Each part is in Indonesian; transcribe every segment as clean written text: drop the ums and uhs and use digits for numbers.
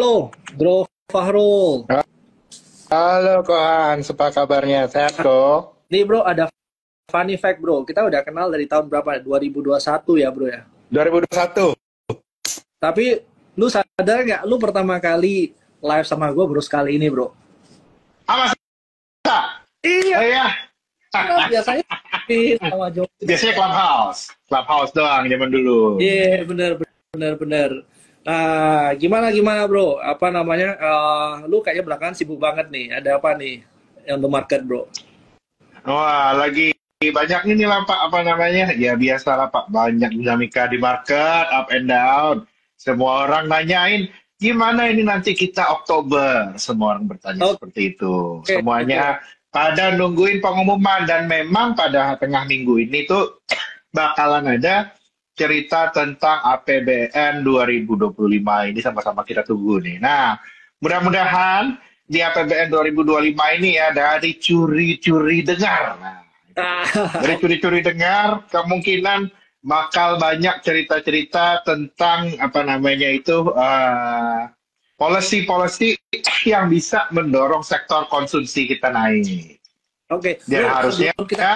Bro Fahrul. Halo Kohan, apa kabarnya? Sehat kok? Nih bro, ada funny fact bro. Kita udah kenal dari tahun berapa? 2021 ya bro ya. 2021. Tapi lu sadar nggak? Lu pertama kali live sama gue bro sekali ini bro. Ah, masa? Iya, Oh iya. biasanya sama Joe. Biasanya Clubhouse. Clubhouse doang zaman dulu. Iya, bener. Nah, gimana bro? Apa namanya? Lu kayaknya belakangan sibuk banget nih. Ada apa nih yang the market bro? Wah, lagi banyak ini lah Pak, apa namanya? Ya biasa lah Pak, banyak dinamika di market, up and down. Semua orang nanyain, gimana ini nanti kita Oktober? Semua orang bertanya Oke, seperti itu. oke. Semuanya pada nungguin pengumuman dan memang pada tengah minggu ini tuh bakalan ada cerita tentang APBN 2025 ini sama-sama kita tunggu nih. Nah, mudah-mudahan di APBN 2025 ini ya dari curi-curi dengar. Nah, dari Ah, curi-curi dengar kemungkinan bakal banyak cerita-cerita tentang apa namanya itu policy-policy yang bisa mendorong sektor konsumsi kita naik. oke, Dan bro. harusnya ya,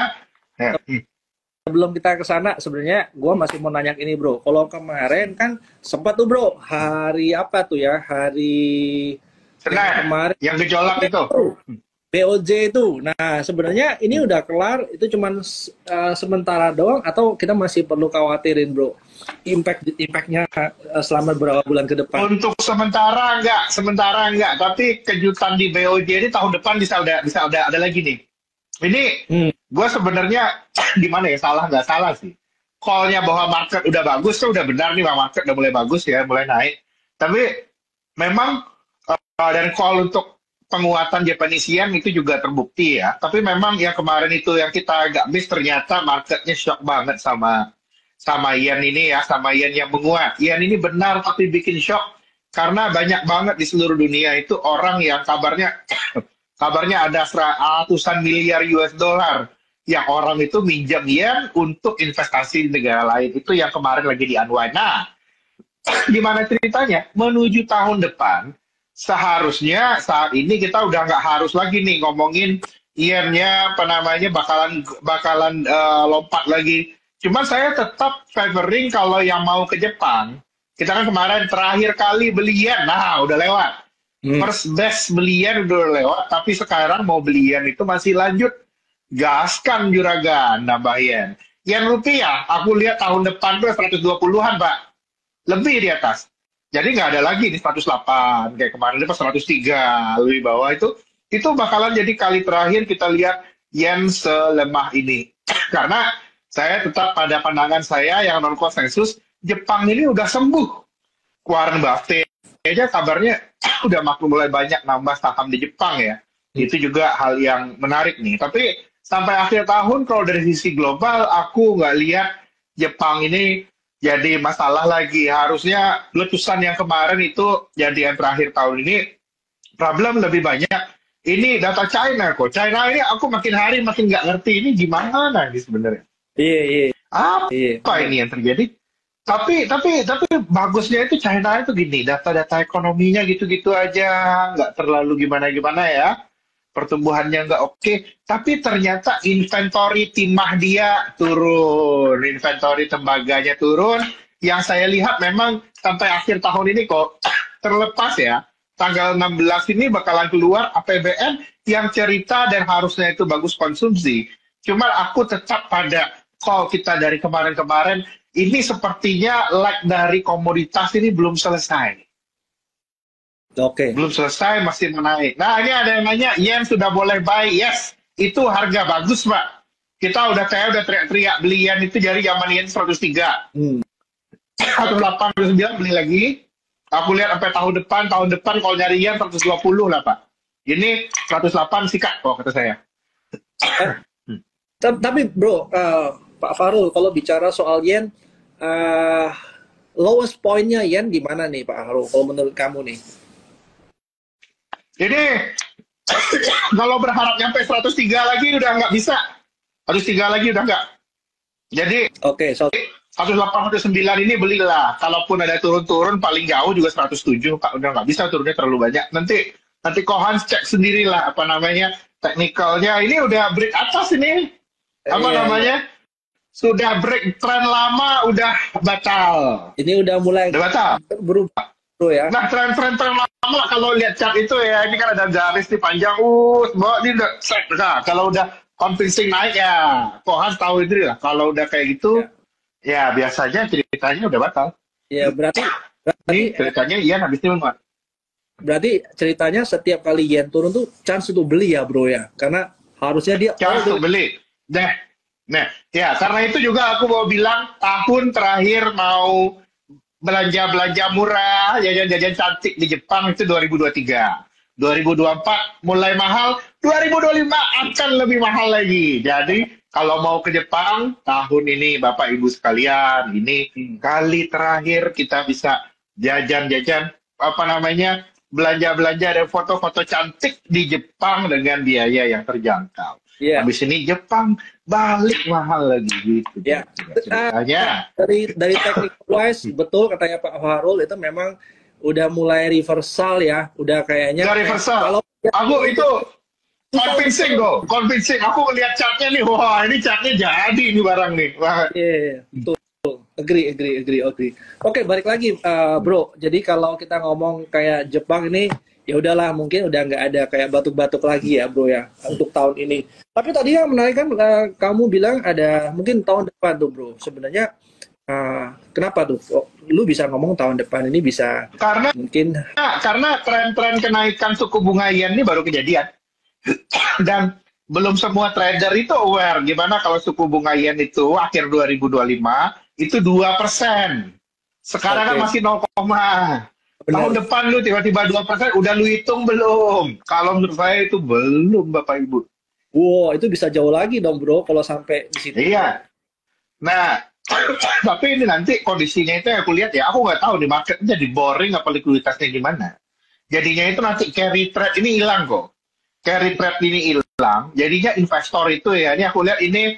Sebelum kita ke sana, sebenarnya gue masih mau nanya ini bro. Kalau kemarin kan sempat tuh bro, hari apa tuh ya? Hari Minggu Senin kemarin yang gejolak itu. BOJ itu. Nah, sebenarnya ini udah kelar, itu cuman sementara doang atau kita masih perlu khawatirin, Bro? Impactnya selama beberapa bulan ke depan. Untuk sementara enggak. Tapi kejutan di BOJ ini tahun depan bisa ada lagi nih. Ini Hmm. gue sebenarnya gimana ya, salah nggak salah sih. Call-nya bahwa market udah bagus tuh udah benar nih, bahwa market udah mulai bagus ya, mulai naik. Tapi memang dan call untuk penguatan Japanese yen itu juga terbukti ya. Tapi memang yang kemarin itu yang kita agak miss, ternyata marketnya shock banget sama yen ini ya, sama yen yang menguat. Yen ini benar tapi bikin shock karena banyak banget di seluruh dunia itu orang yang kabarnya ada ratusan miliar US dollar yang orang itu minjam yen untuk investasi di negara lain. Itu yang kemarin lagi di unwind. Nah, gimana ceritanya? Menuju tahun depan, seharusnya saat ini kita udah nggak harus lagi nih ngomongin yennya apa namanya bakalan lompat lagi. Cuman saya tetap favoring kalau yang mau ke Jepang. Kita kan kemarin terakhir kali beli yen, nah udah lewat. Hmm. First best beli yen udah lewat, tapi sekarang mau beli yen itu masih lanjut. Gaskan juragan nambah yen. Yen rupiah, aku lihat tahun depan tuh 120-an, Pak, lebih di atas. Jadi nggak ada lagi di 108 kayak kemarin itu pas 103 lebih bawah itu bakalan jadi kali terakhir kita lihat yen selemah ini. Karena saya tetap pada pandangan saya yang non konsensus, Jepang ini udah sembuh. Warren Buffett aja kabarnya udah mulai banyak nambah saham di Jepang ya. Itu juga hal yang menarik nih. Tapi sampai akhir tahun kalau dari sisi global aku nggak lihat Jepang ini jadi masalah lagi. Harusnya letusan yang kemarin itu jadi yang terakhir tahun ini problem lebih banyak. Ini data China kok. China ini aku makin hari makin nggak ngerti ini gimana ini sebenarnya. Iya, iya, iya. Apa ini yang terjadi? Tapi bagusnya itu China itu gini, data-data ekonominya gitu-gitu aja, nggak terlalu gimana-gimana ya. Pertumbuhannya nggak oke, tapi ternyata inventory timah dia turun, inventory tembaganya turun. Yang saya lihat memang sampai akhir tahun ini kok terlepas ya, tanggal 16 ini bakalan keluar APBN yang cerita dan harusnya itu bagus konsumsi. Cuma aku tetap pada call kita dari kemarin-kemarin, ini sepertinya lag dari komoditas ini belum selesai. Oke. Belum selesai, masih menaik. Nah, ini ada yang nanya, yen sudah boleh buy? Yes, itu harga bagus, Pak. Kita udah teriak-teriak beli yen itu dari zaman yen 103. Hmm. 108, beli lagi. Aku lihat sampai tahun depan kalau nyari yen 120 lah, Pak. Ini 108 sikat kok, kata saya. Eh, tapi bro, Pak Farul, kalau bicara soal yen, lowest point-nya yen gimana nih Pak Farul? Kalau menurut kamu nih? Jadi, kalau berharap nyampe 103 lagi udah nggak bisa. 103 lagi udah nggak. Jadi, Oke, so 108, 109 ini belilah. Kalaupun ada turun-turun paling jauh juga 107, Pak. Udah nggak bisa turunnya terlalu banyak. Nanti Kohans cek sendirilah apa namanya teknikalnya. Ini udah break atas ini. Apa Iya, iya. namanya? Sudah break tren lama udah batal. Ini udah mulai Udah batal. berubah, bro ya. Nah, tren lama kalau lihat chart itu ya, ini kan ada garis di panjang, bawa ini udah set. Nah, kalau udah convincing naik ya, Kohans tahu itu lah. Kalau udah kayak gitu, Ya, ya biasanya ceritanya udah batal. ya berarti berarti Ini ceritanya Ian habis ini menguat. berarti ceritanya setiap kali yen turun tuh chance untuk beli ya, bro ya. Karena harusnya dia Cara untuk beli. Nah, ya karena itu juga aku mau bilang tahun terakhir mau belanja-belanja murah, jajan-jajan cantik di Jepang itu 2023. 2024 mulai mahal, 2025 akan lebih mahal lagi. Jadi kalau mau ke Jepang tahun ini Bapak Ibu sekalian, ini kali terakhir kita bisa jajan-jajan apa namanya belanja-belanja dan foto-foto cantik di Jepang dengan biaya yang terjangkau. ya. Habis ini Jepang balik mahal lagi gitu. Ya. Ceritanya. Dari technical wise betul katanya Pak Harul itu memang udah mulai reversal ya, udah kayaknya Nggak reversal. kalau Aku itu convincing kok, convincing. Aku ngeliat chartnya nih, wah ini chartnya jadi ini barang nih. Wah, iya, betul. Agree. Oke, balik lagi, bro. Jadi kalau kita ngomong kayak Jepang ini, ya udahlah, mungkin udah nggak ada kayak batuk-batuk lagi ya, bro ya, untuk tahun ini. Tapi tadi yang menarik kan, kamu bilang ada mungkin tahun depan tuh, bro. Sebenarnya kenapa tuh? Lu bisa ngomong tahun depan ini bisa karena mungkin tren-tren kenaikan suku bunga yen ini baru kejadian. Dan belum semua trader itu aware gimana kalau suku bunga yen itu akhir 2025 itu 2%. Sekarang kan Oke. masih 0, tahun Benar. depan lu tiba-tiba 2%, udah lu hitung belum? Kalau menurut saya itu belum, Bapak Ibu. Wow, itu bisa jauh lagi dong, bro, kalau sampai di situ. Iya. Nah, tapi ini nanti kondisinya itu yang aku lihat ya, aku nggak tahu di marketnya jadi boring apa likuiditasnya gimana. Jadinya itu nanti carry trade ini hilang kok. Carry trade ini hilang, jadinya investor itu ya, ini aku lihat ini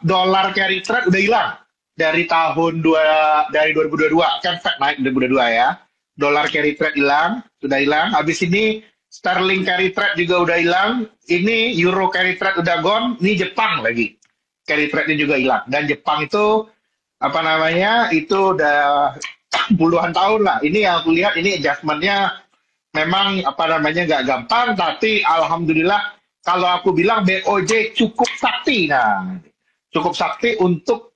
dolar carry trade udah hilang dari dari 2022 kan Fed naik 2022 ya. Dolar carry trade hilang, sudah hilang. Habis ini sterling carry trade juga udah hilang. Ini euro carry trade udah gone. Ini Jepang lagi carry trade-nya juga hilang. Dan Jepang itu apa namanya itu udah puluhan tahun lah. Ini yang aku lihat ini adjustment-nya memang apa namanya nggak gampang, tapi alhamdulillah kalau aku bilang BOJ cukup sakti. Nah, cukup sakti untuk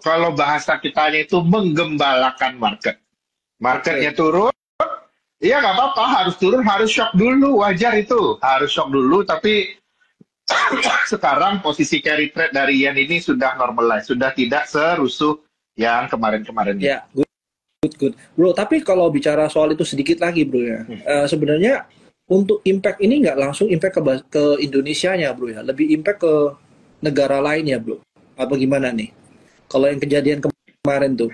kalau bahasa kitanya itu menggembalakan market. Marketnya turun, iya nggak apa-apa, harus turun, harus shock dulu, wajar itu, harus shock dulu. Tapi sekarang posisi carry trade dari yen ini sudah normalize, sudah tidak serusuh yang kemarin-kemarin. Ya, good. Bro, tapi kalau bicara soal itu sedikit lagi, bro ya. Sebenarnya untuk impact ini nggak langsung impact ke Indonesia-nya, bro ya. Lebih impact ke negara lain ya, bro. Apa gimana nih? Kalau yang kejadian kemarin tuh.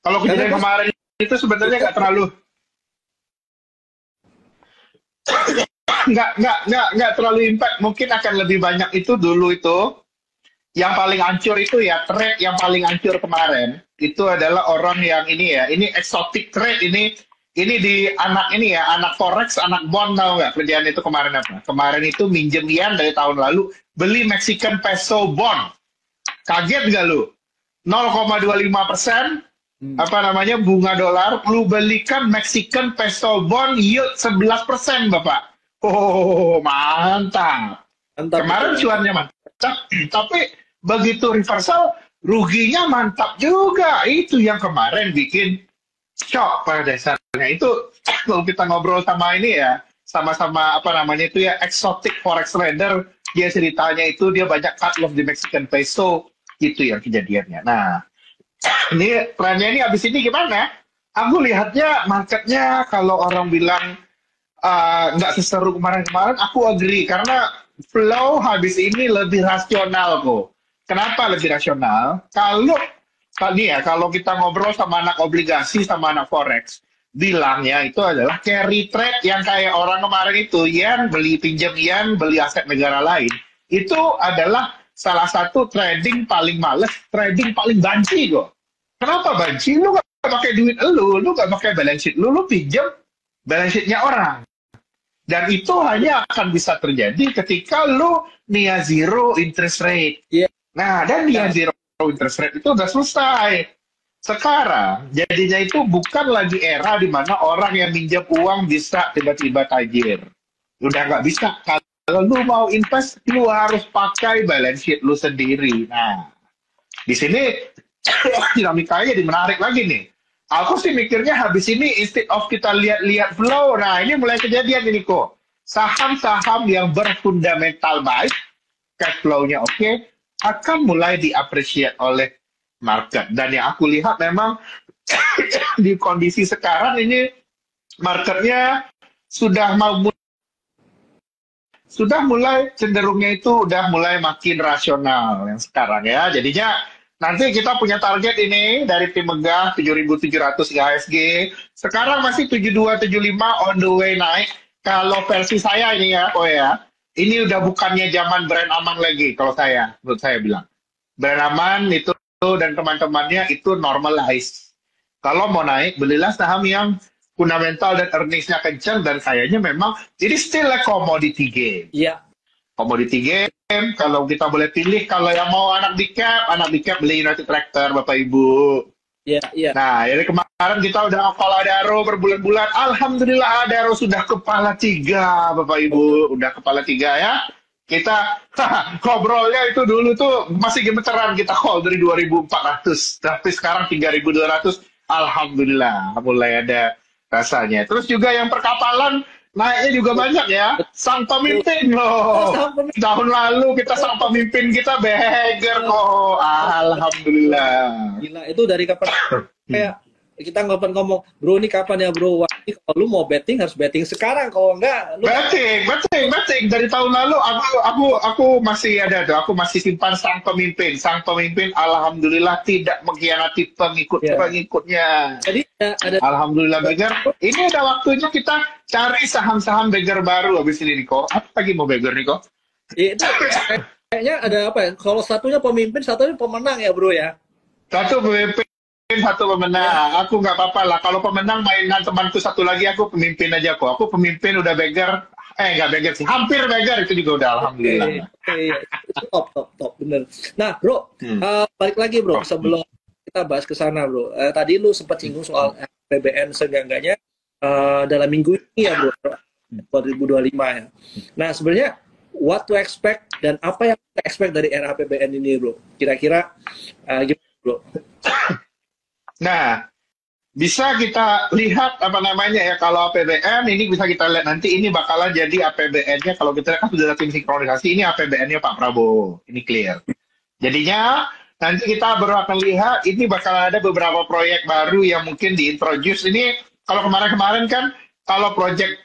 Kalau kejadian kemarin itu sebenarnya nggak terlalu impact. Mungkin akan lebih banyak itu dulu itu. Yang paling hancur itu ya trade yang paling hancur kemarin itu adalah orang yang ini ya, ini exotic trade ini di anak forex, anak bond, tahu nggak kerjaan itu kemarin apa? Kemarin itu minjem yen dari tahun lalu, beli Mexican peso bond. Kaget nggak lu? 0,25% apa namanya bunga dolar, lu belikan Mexican peso bond yield 11%, Bapak. Oh, mantap. Kemarin cuannya mantap, tapi begitu reversal ruginya mantap juga. Itu yang kemarin bikin shock pada dasarnya. Itu kalau kita ngobrol sama ini ya, sama-sama apa namanya itu ya exotic forex trader, dia ceritanya itu dia banyak cut loss di Mexican peso, itu yang kejadiannya. Nah, ini trennya ini abis ini gimana? Aku lihatnya marketnya kalau orang bilang nggak seseru kemarin-kemarin, aku agree karena flow habis ini lebih rasional kok. Kenapa lebih rasional? Kalau tadi ya, kalau kita ngobrol sama anak obligasi, sama anak forex, bilangnya itu adalah carry trade yang kayak orang kemarin itu, yen, beli pinjam yen, beli aset negara lain, itu adalah salah satu trading paling males, trading paling banci kok. Kenapa banci? Lu nggak pakai duit lu nggak pakai balance sheet lu pinjam balance sheetnya orang. Dan itu hanya akan bisa terjadi ketika lu nia zero interest rate. Iya. Nah, dan nia zero interest rate itu udah selesai. Sekarang jadinya itu bukan lagi era di mana orang yang minjam uang bisa tiba-tiba tajir. Udah nggak bisa. Kalau lu mau invest, lu harus pakai balance sheet lu sendiri. Nah, di sini dinamikanya jadi menarik lagi nih. Aku sih mikirnya habis ini instead of kita lihat-lihat flow, nah ini mulai kejadian ini kok. Saham-saham yang berfundamental baik, cash flow-nya oke, akan mulai diapresiasi oleh market. Dan yang aku lihat memang di kondisi sekarang ini marketnya sudah mulai cenderungnya itu udah mulai makin rasional yang sekarang ya. Jadinya nanti kita punya target ini dari tim Megah 7.700 IHSG. Sekarang masih 7275 on the way naik. Kalau versi saya ini ya, ini udah bukannya zaman brand aman lagi kalau menurut saya bilang. Brand aman itu dan teman-temannya itu normalize. Kalau mau naik, belilah saham yang fundamental dan earnings-nya kencang dan kayaknya memang jadi still a commodity game. Iya. Komoditi game, kalau kita boleh pilih, kalau yang mau anak di cap beli United Tractor, Bapak Ibu. Iya, iya. Nah, dari kemarin kita udah hafal Adaro berbulan-bulan. Alhamdulillah Adaro sudah kepala 3, Bapak Ibu. Udah kepala 3 ya. Kita ngobrolnya itu dulu tuh masih gemeteran kita call dari 2.400. Tapi sekarang 3.200. Alhamdulillah, mulai ada rasanya. Terus juga yang perkapalan, naiknya juga banyak ya. Sang pemimpin loh. Tahun lalu kita sang pemimpin kita beggar kok. Alhamdulillah. Gila, itu dari kapan kayak kita ngomong, bro ini kapan ya bro? Wah, ini kalau lu mau betting harus betting sekarang, kalau enggak lu betting dari tahun lalu aku masih ada tuh, aku masih simpan sang pemimpin alhamdulillah tidak mengkhianati pengikutnya. Jadi ada alhamdulillah beggar. Ini udah waktunya kita cari saham-saham beggar baru habis ini Niko. Apa lagi mau beggar Niko? itu kayaknya ada apa ya? Kalau satunya pemimpin, satunya pemenang ya bro ya. Satu pemimpin, satu pemenang. Aku nggak apa-apa lah. Kalau pemenang mainan temanku satu lagi, aku pemimpin aja kok. Aku pemimpin udah beggar. Nggak beggar sih. Hampir beggar itu juga udah alhamdulillah. Itu top, bener. Nah bro, balik lagi bro. Sebelum kita bahas ke sana bro. Tadi lu sempat singgung soal APBN seenggaknya dalam minggu ini ya bro. 2025 ya. Nah sebenarnya what to expect dan apa yang kita expect dari era APBN ini bro? Kira-kira gimana bro? Nah, bisa kita lihat apa namanya ya, kalau APBN ini bisa kita lihat nanti ini bakalan jadi APBN-nya, kalau kita kan sudah tim sinkronisasi, ini APBN-nya Pak Prabowo, ini clear. Jadinya nanti kita baru akan lihat ini bakal ada beberapa proyek baru yang mungkin diintroduce. Ini kalau kemarin-kemarin kan kalau proyek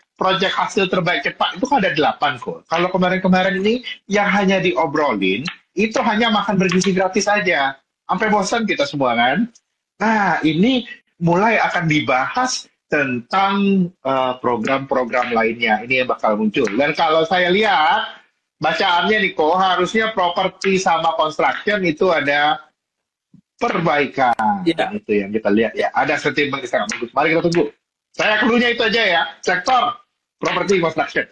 hasil terbaik cepat itu kan ada 8 kok. Kalau kemarin-kemarin ini yang hanya diobrolin itu hanya makan bergizi gratis saja. Sampai bosan kita semua kan. Nah, ini mulai akan dibahas tentang program-program lainnya. Ini yang bakal muncul. Dan kalau saya lihat, bacaannya Niko, harusnya properti sama construction itu ada perbaikan. Ya. Itu yang kita lihat ya. Ada sentimen yang sangat bagus. Mari kita tunggu. Saya keluarnya itu aja ya. Sektor properti construction.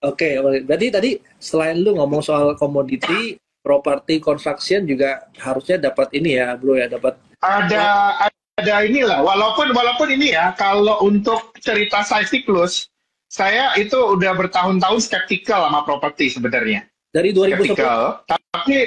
Oke. Berarti tadi selain lu ngomong soal komoditi, properti construction juga harusnya dapat ini ya bro ya, dapat ada inilah, walaupun ini ya, kalau untuk cerita siklus saya itu udah bertahun-tahun skeptikal sama properti sebenarnya dari 2010. Tapi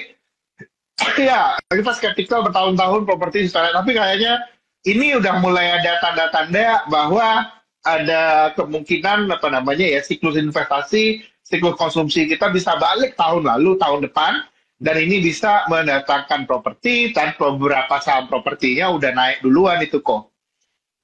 ya kita skeptikal bertahun-tahun properti, tapi kayaknya ini udah mulai ada tanda-tanda bahwa ada kemungkinan apa namanya ya, siklus investasi, siklus konsumsi kita bisa balik tahun lalu, tahun depan. Dan ini bisa mendatangkan properti, dan beberapa saham propertinya udah naik duluan itu kok.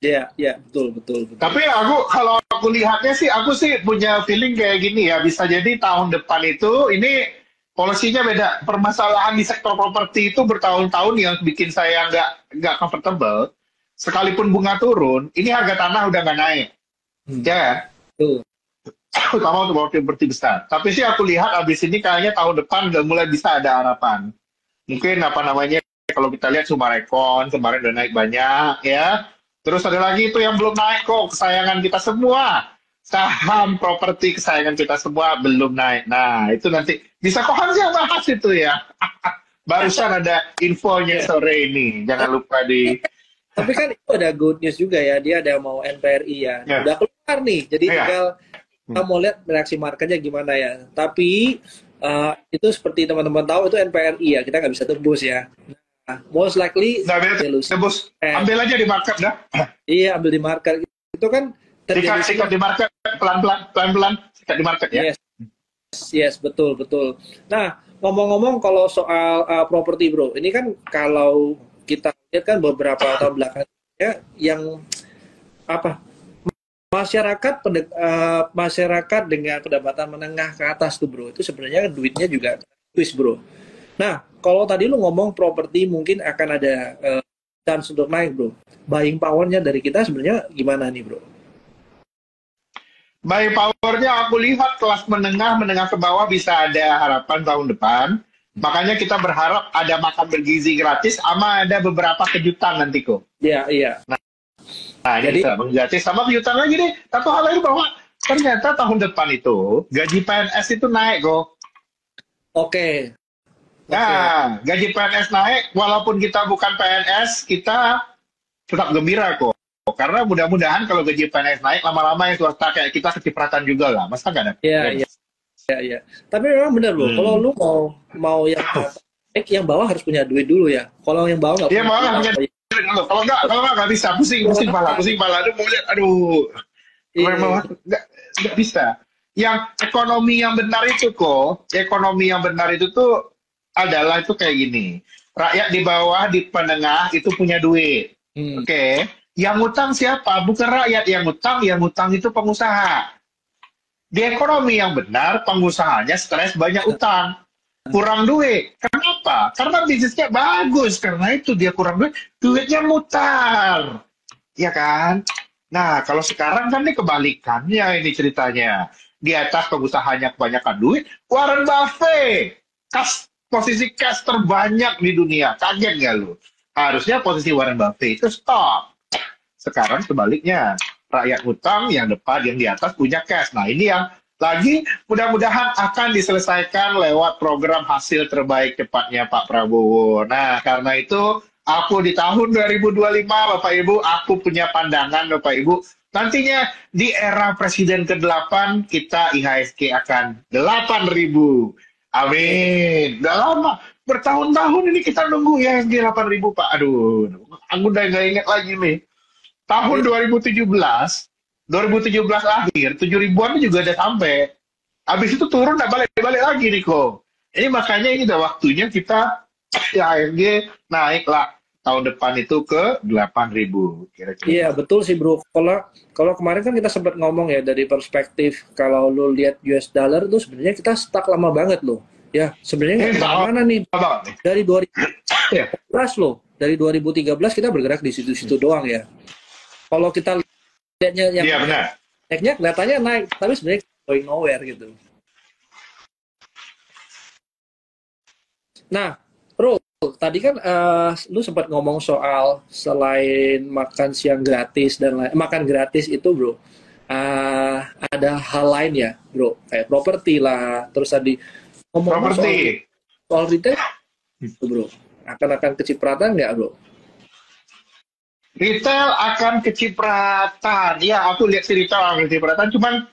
Iya, betul. Tapi kalau aku lihatnya sih, aku sih punya feeling kayak gini ya, bisa jadi tahun depan itu, ini polisinya beda. Permasalahan di sektor properti itu bertahun-tahun yang bikin saya nggak comfortable. Sekalipun bunga turun, ini harga tanah udah nggak naik. Ya. Betul. utama untuk properti besar. Tapi sih aku lihat abis ini kayaknya tahun depan udah mulai bisa ada harapan. Mungkin apa namanya, kalau kita lihat Sumarekon kemarin udah naik banyak ya. Terus ada lagi itu yang belum naik kok, kesayangan kita semua. Saham properti kesayangan kita semua belum naik. Nah, itu nanti bisa kok Hans yang bahas itu ya. Barusan ada infonya sore ini. Jangan lupa di... Tapi kan itu ada good news juga ya, dia ada mau NPRI ya. Ya. Udah keluar nih, jadi Ya. tinggal kita mau lihat reaksi marketnya gimana ya. Tapi itu seperti teman-teman tahu itu NPRI ya, kita nggak bisa tebus ya. Nah, most likely Nah, delusi. tebus. Ambil aja di market dah. Iya, ambil di market. Itu kan terjadi Sikat di market pelan-pelan sikat di market ya. Yes, betul. Nah, ngomong-ngomong kalau soal properti bro, ini kan kalau kita lihat kan beberapa tahun belakangan ya, yang apa masyarakat dengan pendapatan menengah ke atas tuh bro, itu sebenarnya duitnya juga twist bro. Nah, kalau tadi lu ngomong properti mungkin akan ada chance untuk naik bro, buying powernya dari kita sebenarnya gimana nih bro? Buying powernya aku lihat kelas menengah ke bawah bisa ada harapan tahun depan. Makanya kita berharap ada makan bergizi gratis sama ada beberapa kejutan nanti kok. Iya. Nah ini bisa gratis sama kejutan lagi deh. Satu hal lagi bahwa ternyata tahun depan itu gaji PNS itu naik kok. Oke. Nah, gaji PNS naik walaupun kita bukan PNS, kita tetap gembira kok. Karena mudah-mudahan kalau gaji PNS naik, lama-lama yang swasta kayak kita kecipratan juga lah. Masa nggak ada? Iya. Tapi memang benar loh. Kalau lu mau yang naik, yang bawah harus punya duit dulu ya. Kalau yang bawah nggak punya duit dulu. Kalau nggak bisa, pusing pala. Aduh, mau lihat, nggak bisa. Yang ekonomi yang benar itu tuh adalah itu kayak gini. Rakyat di bawah, di penengah itu punya duit. Oke. Yang ngutang siapa? Bukan rakyat yang ngutang itu pengusaha. Di ekonomi yang benar, pengusahanya stres banyak utang. Kurang duit. Kenapa? Karena bisnisnya bagus. Karena itu dia kurang duit, duitnya mutar. Ya kan? Nah, kalau sekarang kan ini kebalikannya ini ceritanya. Di atas pengusahanya kebanyakan duit, Warren Buffett. Posisi cash terbanyak di dunia. Kaget nggak lu? Harusnya posisi Warren Buffett itu stop. Sekarang sebaliknya, rakyat utang yang depan, yang di atas punya cash. Nah ini yang lagi mudah-mudahan akan diselesaikan lewat program hasil terbaik cepatnya Pak Prabowo. Nah karena itu aku di tahun 2025 Bapak Ibu, aku punya pandangan Bapak Ibu, nantinya di era Presiden ke-8 kita IHSG akan 8.000. Amin. Udah lama, bertahun-tahun ini kita nunggu IHSG 8.000 Pak. Aduh, aku udah nggak ingat lagi nih. Tahun 2017 akhir, 7.000-an juga udah sampai. Habis itu turun, dan balik lagi nih kok. Ini makanya ini udah waktunya kita IHSG naik lah tahun depan itu ke 8.000 kira-kira. Iya betul sih bro. Kalau kemarin kan kita sempat ngomong ya dari perspektif kalau lu lihat US dollar itu sebenarnya kita stuck lama banget loh. Ya sebenarnya mana nih dari 2013 loh. Dari 2013 kita bergerak di situ-situ doang ya. Kalau kita lihatnya yang naiknya kelihatannya naik, tapi sebenarnya going nowhere gitu. Nah, bro, tadi kan lu sempat ngomong soal selain makan siang gratis dan makan gratis itu, bro, ada hal lain ya, bro, kayak properti lah. Terus tadi ngomong soal retail, itu, bro, akan kecipratan nggak, bro? Retail akan kecipratan. Ya, aku lihat si retail akan kecipratan. Cuman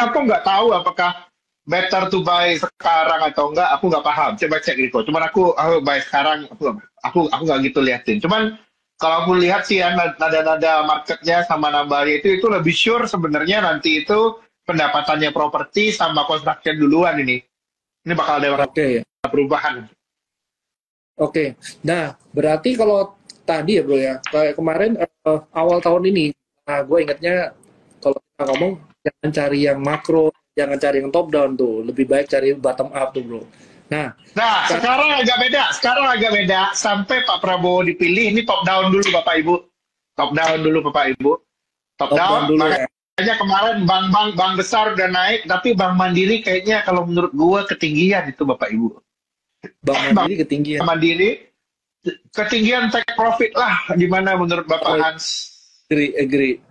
aku nggak tahu apakah better to buy sekarang atau enggak. Aku nggak paham. Coba cek gitu. Cuman aku buy sekarang. Aku nggak gitu liatin. Cuman kalau aku lihat sih ya nada-nada marketnya sama nambahnya itu lebih sure sebenarnya nanti itu pendapatannya properti sama construction duluan ini. Ini bakal ada perubahan. Oke. Nah, berarti kalau tadi ya bro ya, kayak kemarin awal tahun ini, gue ingatnya kalau kita ngomong jangan cari yang makro, jangan cari yang top down tuh, lebih baik cari bottom up tuh bro. Nah sekarang agak beda, sampai Pak Prabowo dipilih ini top down dulu Bapak Ibu, top down dulu, dulu, kayaknya kemarin bank besar udah naik, tapi Bank Mandiri kayaknya kalau menurut gua ketinggian itu Bapak Ibu. Bank Bank Mandiri ketinggian. Mandiri ketinggian take profit lah, gimana menurut Bapak Oh, Hans? agree.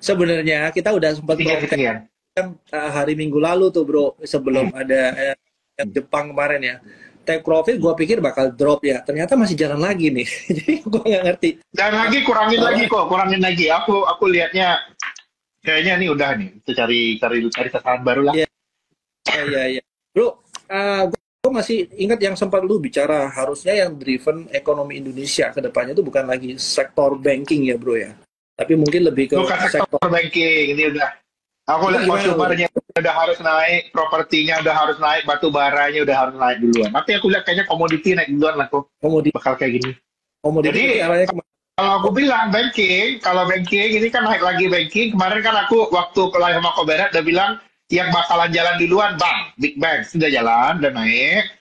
Sebenarnya kita udah sempat Ketinggian profit ketinggian. kan hari Minggu lalu tuh bro, sebelum ada yang Jepang kemarin ya. Take profit gue pikir bakal drop ya, ternyata masih jalan lagi nih. Jadi gue nggak ngerti. Dan lagi kurangin lagi. Aku lihatnya kayaknya nih udah nih. Itu cari sasaran baru lah. Iya. Bro, gue masih ingat yang sempat lu bicara, harusnya yang driven ekonomi Indonesia ke depannya itu bukan lagi sektor banking ya bro ya, tapi mungkin lebih ke Bukan sektor banking, ini udah. Aku lihat konsumernya udah harus naik, propertinya udah harus naik, batu baranya udah harus naik duluan. Tapi aku lihat kayaknya komoditi naik duluan lah kok. Bakal kayak gini. Jadi arahnya kalau aku bilang kalau banking ini kan naik lagi banking. Kemarin kan aku waktu live sama Koberat udah bilang yang bakalan jalan duluan big bank sudah jalan dan naik.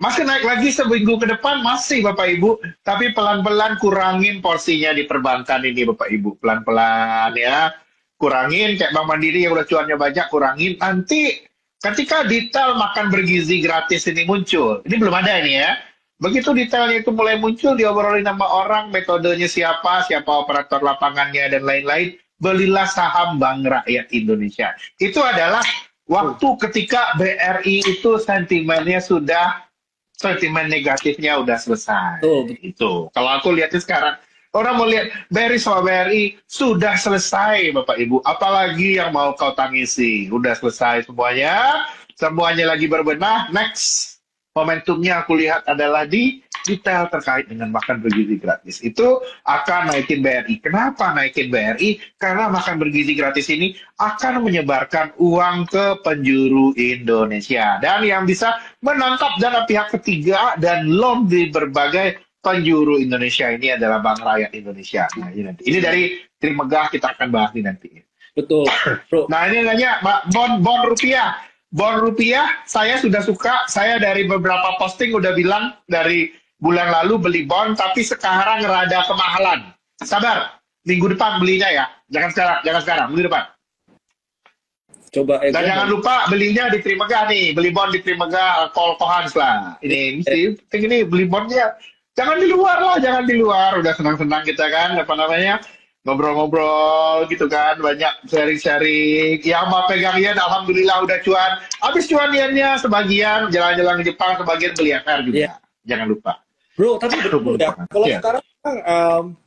Masih naik lagi seminggu ke depan masih Bapak Ibu, tapi pelan-pelan kurangin porsinya di perbankan ini Bapak Ibu, pelan-pelan ya. Kurangin kayak Bank Mandiri yang udah cuannya banyak, kurangin. Nanti ketika detail makan bergizi gratis ini muncul, ini belum ada ini ya. Begitu detailnya itu mulai muncul, diobrolin sama orang, metodenya siapa operator lapangannya dan lain-lain, belilah saham Bank Rakyat Indonesia. Itu adalah waktu ketika BRI itu sentimen negatifnya udah selesai. Itu. Kalau aku lihatnya sekarang, orang mau lihat BRI sama BRI sudah selesai Bapak Ibu. Apalagi yang mau kau tangisi. Udah selesai semuanya. Semuanya lagi berbenah. Next. Momentumnya aku lihat adalah di detail terkait dengan makan bergizi gratis. Itu akan naikin BRI. Kenapa naikin BRI? Karena makan bergizi gratis ini akan menyebarkan uang ke penjuru Indonesia. Dan yang bisa menangkap dana pihak ketiga dan loan di berbagai penjuru Indonesia ini adalah Bank Rakyat Indonesia. Nah, ini dari Trimegah kita akan bahas ini nanti. Betul. Bro. Nah ini nanya bon rupiah. Bon rupiah saya sudah suka. Saya dari beberapa posting udah bilang dari bulan lalu beli bon, tapi sekarang rada kemahalan. Sabar, minggu depan belinya ya. Jangan sekarang, minggu depan. Coba dan jangan lupa belinya di Trimegah nih, beli bon di Trimegah, Kohans lah. Ini mesti ini beli bonnya. Jangan di luar. Udah senang-senang kita kan, apa namanya, ngobrol-ngobrol gitu kan, banyak sharing-sharing. Yang mau pegang yen, alhamdulillah udah cuan. Habis cuan yennya sebagian jalan-jalan ke Jepang, sebagian beli FR juga. Jangan lupa. Bro, tapi betul ya. Kalau sekarang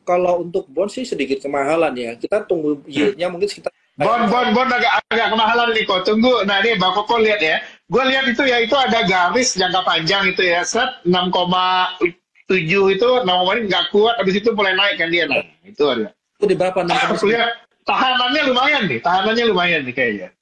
kalau untuk bond sih sedikit kemahalan ya. Kita tunggu yieldnya mungkin sekitar Bon agak kemahalan nih kok. Tunggu. Nah ini Bang Koko lihat ya. Gue lihat itu ya, itu ada garis jangka panjang itu ya. Set 6,7 itu, ini nggak kuat. Habis itu mulai naik kan dia. Nah, itu ada. Itu di berapa? Aku lihat tahanannya lumayan nih kayaknya.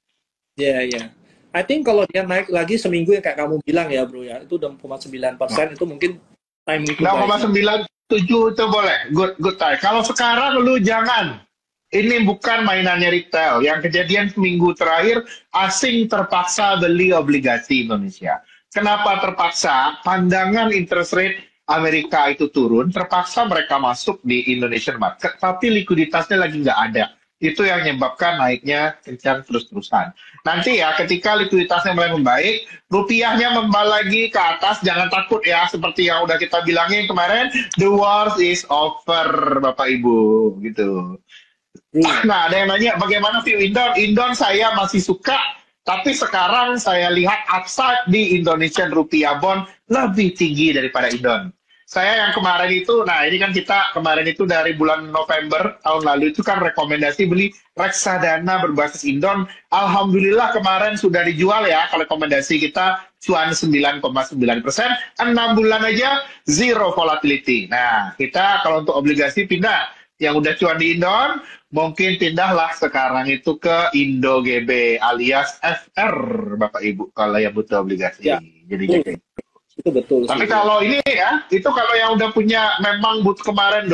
Iya. I think kalau dia naik lagi seminggu yang kayak kamu bilang ya bro ya, itu 6,9% itu mungkin time itu 6,97 itu boleh, good time. Kalau sekarang lu jangan. Ini bukan mainannya retail. Yang kejadian seminggu terakhir, asing terpaksa beli obligasi Indonesia. Kenapa terpaksa? Pandangan interest rate Amerika itu turun, terpaksa mereka masuk di Indonesian market, tapi likuiditasnya lagi nggak ada. Itu yang menyebabkan naiknya kencang terus-terusan. Nanti ya, ketika likuiditasnya mulai membaik, rupiahnya membalik lagi ke atas, jangan takut ya, seperti yang udah kita bilangin kemarin, the war is over, Bapak Ibu, gitu. Nah, ada yang nanya, bagaimana view Indon? Indon saya masih suka, tapi sekarang saya lihat upside di Indonesian Rupiah Bond lebih tinggi daripada Indon. Saya yang kemarin itu, nah ini kan kita kemarin itu dari bulan November tahun lalu itu kan rekomendasi beli reksadana berbasis Indon. Alhamdulillah kemarin sudah dijual ya, rekomendasi kita cuan 9,9%, 6 bulan aja zero volatility. Nah, kita kalau untuk obligasi pindah, yang udah cuan di Indon, mungkin pindahlah sekarang itu ke Indo GB alias FR, Bapak Ibu, kalau yang butuh obligasi. Ya. Jadinya kayak itu betul. Tapi kalau ini ya, itu kalau yang udah punya memang but kemarin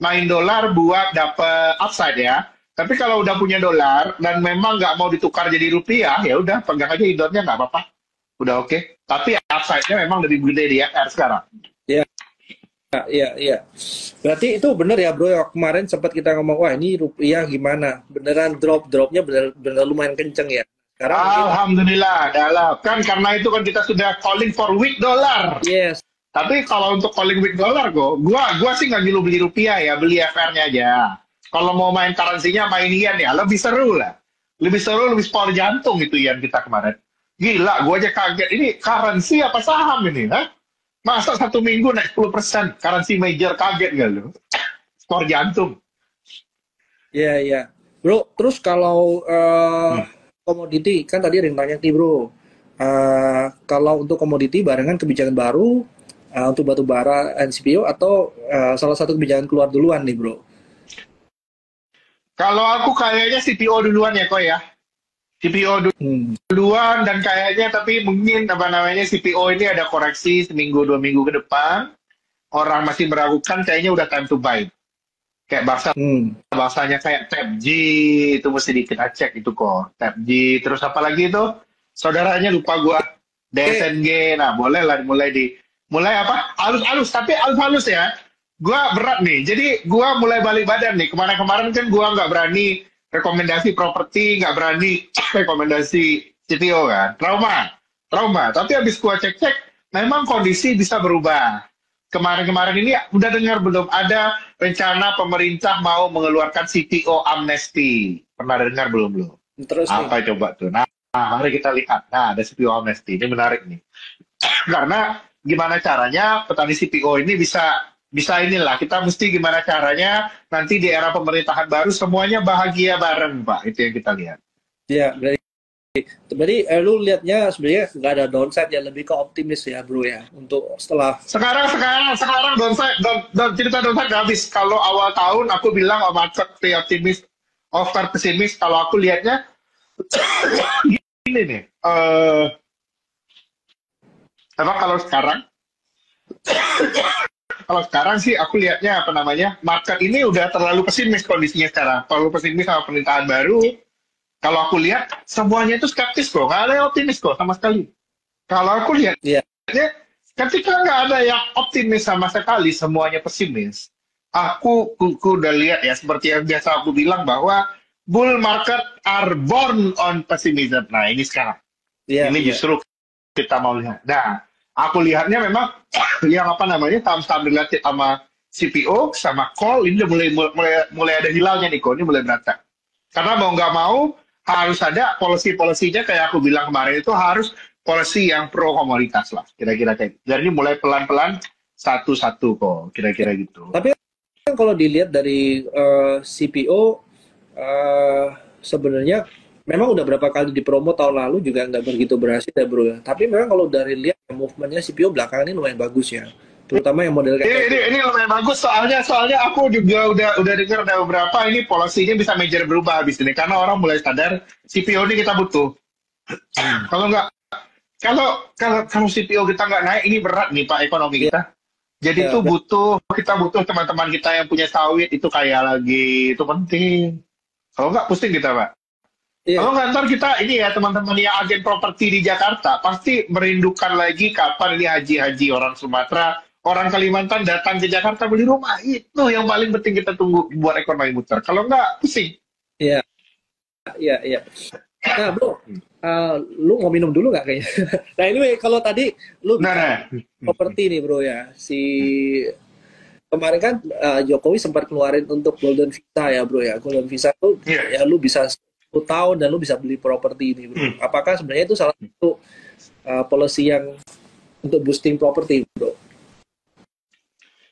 main dolar buat dapet upside ya. Tapi kalau udah punya dolar dan memang nggak mau ditukar jadi rupiah, ya udah pegang aja Indonnya nggak apa-apa. Udah oke. Tapi upside-nya memang lebih gede di FR sekarang. Ya. Iya, iya. Berarti itu bener ya bro, ya kemarin sempat kita ngomong, wah ini rupiah gimana? Beneran dropnya bener lumayan kenceng ya. Sekarang mungkin, Alhamdulillah, adalah kan karena itu kan kita sudah calling for weak dollar. yes, Tapi kalau untuk calling weak dollar, gua sih nggak nyuruh beli rupiah ya, beli FR-nya aja. Kalau mau main currency-nya main yen ya, lebih seru lah. Lebih seru, lebih sport jantung itu yen kita kemarin. Gila, gua aja kaget. Ini currency apa saham ini, ha? Masa 1 minggu naik 10%, currency major, kaget gak lu? Skor jantung. iya, iya. Bro, terus kalau Hmm. komoditi, kan tadi ada yang tanya nih bro, kalau untuk komoditi barengan kebijakan baru, untuk batu bara and CPO atau salah satu kebijakan keluar duluan nih bro? Kalau aku kayaknya CPO duluan ya, kok ya. CPO Hmm. duluan dan kayaknya tapi mungkin apa namanya CPO ini ada koreksi seminggu 2 minggu ke depan. Orang masih meragukan kayaknya udah time to buy. Kayak Hmm. bahasanya kayak TAPG itu mesti kita cek itu kok. TAPG terus apa lagi itu? Saudaranya lupa gua. Oke, DSNG. Nah, boleh lah mulai apa? Halus-halus tapi halus-halus ya. Gua berat nih. Jadi gua mulai balik badan nih. Kemarin-kemarin kan gua nggak berani rekomendasi properti, nggak berani rekomendasi CTO kan. Trauma. Tapi habis gua cek-cek, memang kondisi bisa berubah. Kemarin-kemarin ini udah dengar belum ada rencana pemerintah mau mengeluarkan CPO amnesty. Pernah dengar belum? terus nih. Apa coba tuh? Nah, mari kita lihat. Nah, ada CPO amnesty. Ini menarik nih. Karena gimana caranya petani CPO ini bisa inilah kita mesti gimana caranya nanti di era pemerintahan baru semuanya bahagia bareng, Pak. Itu yang kita lihat. Ya, berarti lu lihatnya sebenarnya nggak ada downside ya, lebih ke optimis ya bro ya untuk setelah. Sekarang cerita donside nggak habis. Kalau awal tahun aku bilang market stay optimis, over pesimis. Kalau aku lihatnya gini nih. Apa kalau sekarang sih aku lihatnya apa namanya market ini udah terlalu pesimis kondisinya sekarang. Terlalu pesimis sama pemerintahan baru. Kalau aku lihat semuanya itu skeptis kok, nggak ada yang optimis kok sama sekali. Kalau aku lihat Iya, ketika nggak ada yang optimis sama sekali, semuanya pesimis. Aku udah lihat ya, seperti yang biasa aku bilang bahwa bull market are born on pessimism. Nah, ini sekarang. iya, Ini iya, justru kita mau lihat. Nah, aku lihatnya memang yang apa namanya saham-saham related sama CPO sama call ini udah mulai ada hilalnya nih kok. Ini mulai berantak. Karena mau nggak mau harus ada policy-policynya kayak aku bilang kemarin itu harus policy yang pro komoditas lah kira-kira kayak gitu. Jadi mulai pelan-pelan satu-satu kok iya. kira-kira gitu. Tapi kan kalau dilihat dari CPO, eh, sebenarnya memang udah berapa kali dipromo tahun lalu juga nggak begitu berhasil ya bro ya. Tapi memang kalau dari lihat movementnya CPO belakangan ini lumayan bagus ya, terutama yang model kayak tadi. Ini lumayan bagus soalnya aku juga udah dengar ada beberapa ini polisinya bisa major berubah habis ini karena orang mulai sadar CPO ini kita butuh. Hmm. Kalau nggak kalau CPO kita nggak naik ini berat nih Pak ekonomi Iya, kita. Jadi iya, itu kita butuh teman-teman kita yang punya sawit itu kayak lagi itu penting. Kalau nggak pusing kita Pak. iya, Kalau nggak ntar kita ini ya teman-teman yang agen properti di Jakarta pasti merindukan lagi kapan ini haji-haji orang Sumatera, orang Kalimantan datang ke Jakarta beli rumah. Itu yang paling penting kita tunggu buat ekonomi muter. Kalau nggak pusing. iya, iya, iya. Nah bro, lu mau minum dulu nggak kayaknya? Nah anyway, kalau tadi lu Nah, bicara nah. properti nih bro ya, kemarin kan Jokowi sempat keluarin untuk Golden Visa ya bro ya. Golden Visa tuh Iya. ya lu bisa 10 tahun dan lu bisa beli properti ini bro. Hmm. Apakah sebenarnya itu salah satu policy yang untuk boosting properti bro?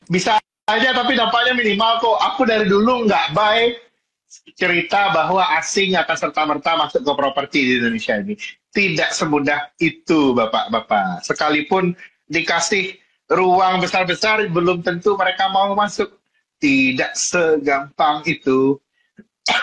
Bisa aja tapi dampaknya minimal kok. Aku dari dulu nggak buy cerita bahwa asing akan serta-merta masuk ke properti di Indonesia ini. Tidak semudah itu, Bapak-Bapak. Sekalipun dikasih ruang besar-besar, belum tentu mereka mau masuk. Tidak segampang itu.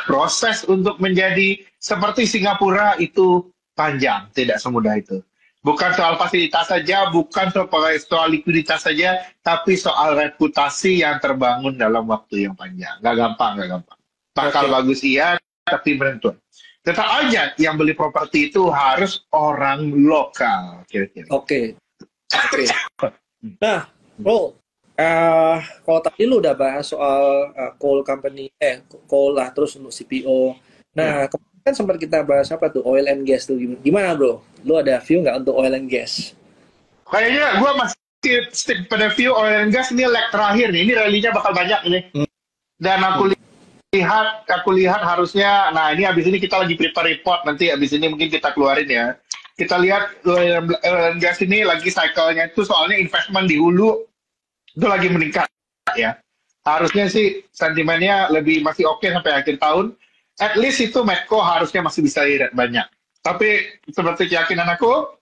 Proses untuk menjadi seperti Singapura itu panjang, tidak semudah itu. Bukan soal fasilitas saja, bukan soal likuiditas saja, tapi soal reputasi yang terbangun dalam waktu yang panjang. Nggak gampang, nggak gampang. Bakal Oke, bagus iya, tapi menentukan. Tetap aja yang beli properti itu harus orang lokal, kira-kira. oke, oke. Nah bro, Kalau tadi lu udah bahas soal coal company, coal lah, terus untuk CPO. Ya. Nah, kemarin kan sempat kita bahas apa tuh, oil and gas tuh. Gimana bro? Lu ada view nggak untuk oil and gas? Kayaknya gue masih stick pada view oil and gas ini leg terakhir nih. Ini rally-nya bakal banyak ini. Hmm. Dan aku lihat harusnya, nah ini abis ini kita lagi prepare report, nanti abis ini mungkin kita keluarin ya. Kita lihat oil and gas ini lagi cycle-nya itu soalnya investment di hulu itu lagi meningkat ya. Harusnya sih sentimennya lebih masih oke sampai akhir tahun. At least itu Medco harusnya masih bisa lihat banyak. Tapi seperti keyakinan aku,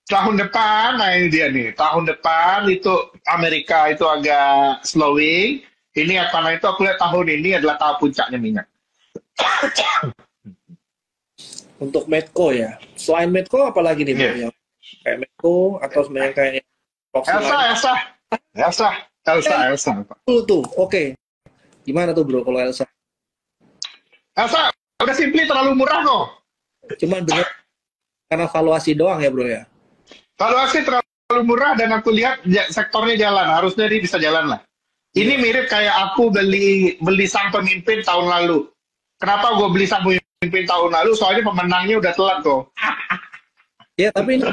tahun depan, nah ini dia nih, tahun depan itu Amerika itu agak slowing. Ini karena itu aku lihat tahun ini adalah tahun puncaknya minyak. Untuk Medco ya. Selain Medco apalagi nih bro? Yeah. Yang kayak Medco atau sebenarnya kayak proxy lain? Elsa. Tuh, oke. Gimana tuh bro kalau Elsa? Elsa, udah simply terlalu murah kok. Cuman bener karena valuasi doang ya bro ya? Valuasi terlalu murah dan aku lihat sektornya jalan. Harusnya dia bisa jalan lah. Ini mirip kayak aku beli sang pemimpin tahun lalu. Kenapa gue beli sang pemimpin tahun lalu? Soalnya pemenangnya udah telat kok. Ya tapi ini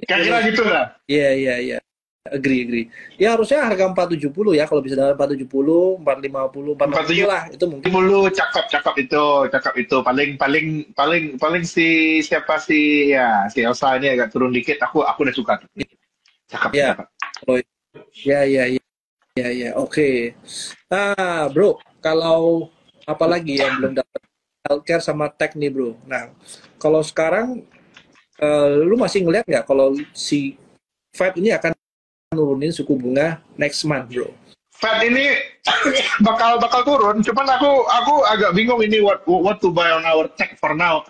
Kira-kira gitu lah. iya. Agree. Ya harusnya harga 470 ya, kalau bisa dapat 470, 450, 470 lah, itu mungkin. Dulu cakep itu paling si siapa sih ya si Elsa ini agak turun dikit aku udah suka. Cakep. Ya. Oh, ya, oke. Nah, bro, kalau apalagi yang belum dapat healthcare sama tech nih, bro. Nah, kalau sekarang lu masih ngeliat nggak kalau si Fed ini akan nurunin suku bunga next month, bro? Fed ini bakal turun, cuman aku agak bingung ini what to buy on our tech for now.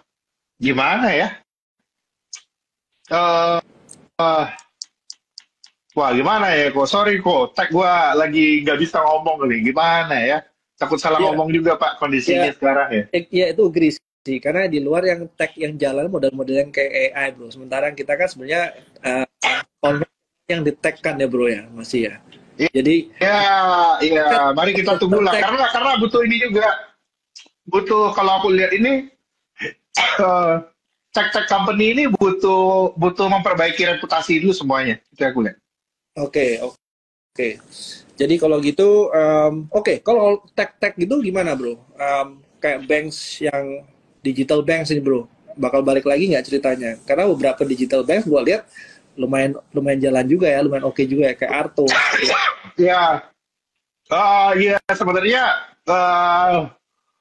Gimana ya? Wah, gimana ya kok? Sorry kok, tag gua lagi nggak bisa ngomong nih. Gimana ya? Takut salah Iya. ngomong juga Pak kondisinya sekarang ya. Ya itu agree sih, karena di luar yang tech yang jalan model-model yang kayak AI, bro. Sementara kita kan sebenarnya yang di-tech-kan ya, bro ya, masih ya. Jadi Ya, mari kita tunggu lah. Karena butuh ini juga. Butuh kalau aku lihat ini tech company ini butuh memperbaiki reputasi dulu semuanya. Itu aku lihat. Oke. Jadi kalau gitu, oke. Kalau tech gitu gimana, bro? Kayak banks yang digital banks ini, bro, bakal balik lagi nggak ceritanya? Karena beberapa digital banks gue lihat lumayan jalan juga ya, lumayan oke juga ya, kayak Arto. Ya, sebenarnya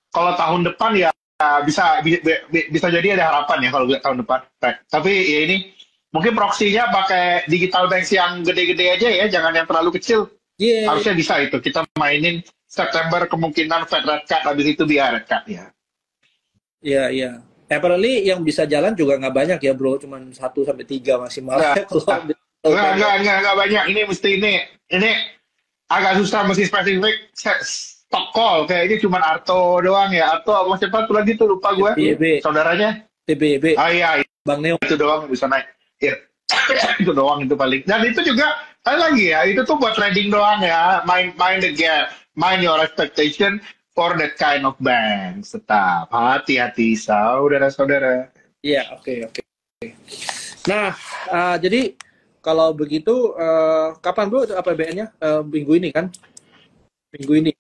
kalau tahun depan ya bisa jadi ada harapan ya kalau lihat tahun depan. Tapi ya ini mungkin proksinya pakai digital banks yang gede-gede aja ya, jangan yang terlalu kecil. Yeah. Harusnya bisa itu. Kita mainin September kemungkinan Fed rate cut, habis itu biar rate cut ya. Iya. Apparently yang bisa jalan juga nggak banyak ya, bro. Cuman 1-3 maksimal. Nggak banyak. Ini mesti ini agak susah, mesti spesifik. Stock call kayaknya cuma Arto doang ya. Arto sama siapa tuh lagi tuh lupa gue. TBB. Saudaranya. TBB. Iya. Bang Neo. Itu doang bisa naik. Iya. Itu doang itu paling. Dan itu juga lagi ya. Itu tuh buat trading doang ya. Mind the gap. Mind your expectation for that kind of bank. Tetap hati-hati saudara-saudara. Iya, oke. Nah, jadi kalau begitu kapan bro APBN-nya? Minggu ini kan? Minggu ini.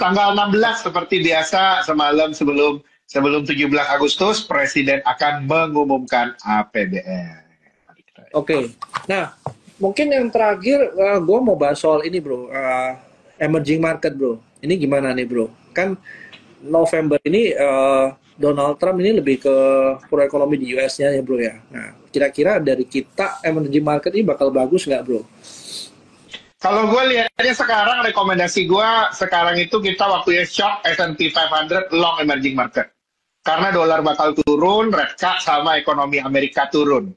Tanggal 16 seperti biasa, semalam sebelum 17 Agustus Presiden akan mengumumkan APBN. Oke. Nah, mungkin yang terakhir gue mau bahas soal ini, bro. Emerging market, bro. Ini gimana nih, bro? Kan November ini Donald Trump ini lebih ke proekonomi di US-nya ya, bro ya. Nah, kira-kira dari kita emerging market ini bakal bagus nggak, bro? Kalau gue lihatnya sekarang, rekomendasi gue sekarang itu kita waktunya shock S&P 500 long emerging market. Karena dolar bakal turun, rate cut sama ekonomi Amerika turun.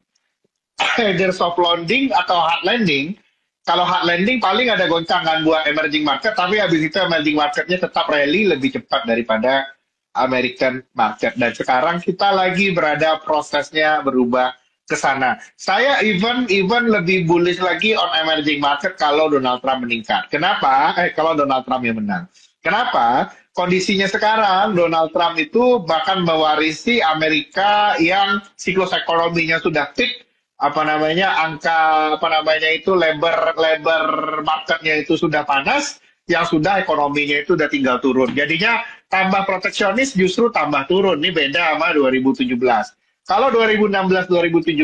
Either soft landing atau hard landing. Kalau hard landing paling ada goncangan buat emerging market, tapi habis itu emerging marketnya tetap rally lebih cepat daripada American market. Dan sekarang kita lagi berada prosesnya berubah ke sana. Saya even lebih bullish lagi on emerging market kalau Donald Trump meningkat. Kenapa? Kalau Donald Trump yang menang. Kenapa? Kondisinya sekarang Donald Trump itu bahkan mewarisi Amerika yang siklus ekonominya sudah peak, apa namanya, angka apa namanya itu labor labor marketnya itu sudah panas, yang sudah ekonominya itu udah tinggal turun. Jadinya tambah proteksionis justru tambah turun. Ini beda sama 2017. Kalau 2016-2017